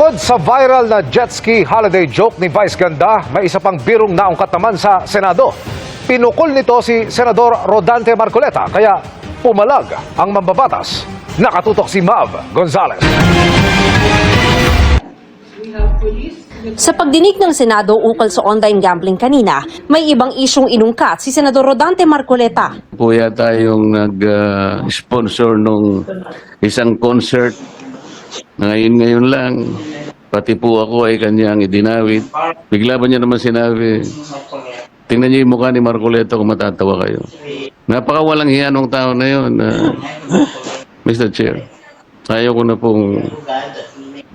Bukod sa viral na jet ski holiday joke ni Vice Ganda, may isa pang birong naungkat naman sa Senado. Pinukol nito si Senador Rodante Marcoleta, kaya pumalag ang mambabatas. Nakatutok si Mav Gonzales. Sa pagdinig ng Senado ukol sa online gambling kanina, may ibang isyong inungkat si Senador Rodante Marcoleta. Po yata yung nag-sponsor nung isang concert. Ngayon lang, pati po ako ay kanyang idinawit. Bigla ba niya naman sinabi, tingnan niyo yung mukha ni Marcoleta kung matatawa kayo. Napakawalang hiya ng tao na yun, Mr. Chair. Ayaw ko na pong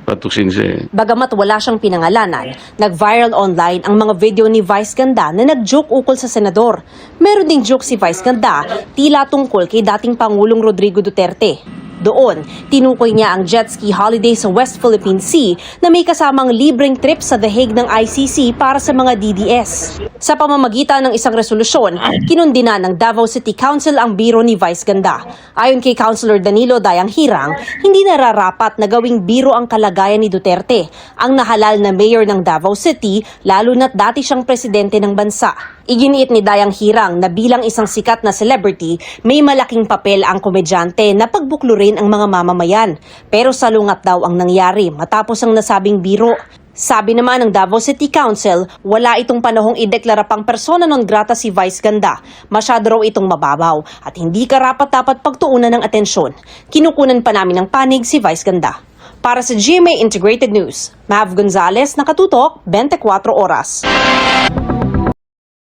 patuksin siya. Bagamat wala siyang pinangalanan, nag-viral online ang mga video ni Vice Ganda na nag-joke ukol sa senador. Meron ding joke si Vice Ganda, tila tungkol kay dating Pangulong Rodrigo Duterte. Doon, tinukoy niya ang jet ski holiday sa West Philippine Sea na may kasamang libreng trip sa The Hague ng ICC para sa mga DDS. Sa pamamagitan ng isang resolusyon, kinundina ng Davao City Council ang biro ni Vice Ganda. Ayon kay Councilor Danilo Dayang Hirang, hindi nararapat na gawing biro ang kalagayan ni Duterte, ang nahalal na mayor ng Davao City, lalo na't dati siyang presidente ng bansa. Iginiit ni Dayang Hirang na bilang isang sikat na celebrity, may malaking papel ang komedyante na pagbuklurin ang mga mamamayan. Pero salungat daw ang nangyari matapos ang nasabing biro. Sabi naman ng Davao City Council, wala itong panahong ideklara pang persona non grata si Vice Ganda. Masyado raw itong mababaw at hindi karapat-dapat pagtuunan ng atensyon. Kinukunan pa namin ng panig si Vice Ganda. Para sa GMA Integrated News, Mav Gonzales, nakatutok, 24 oras.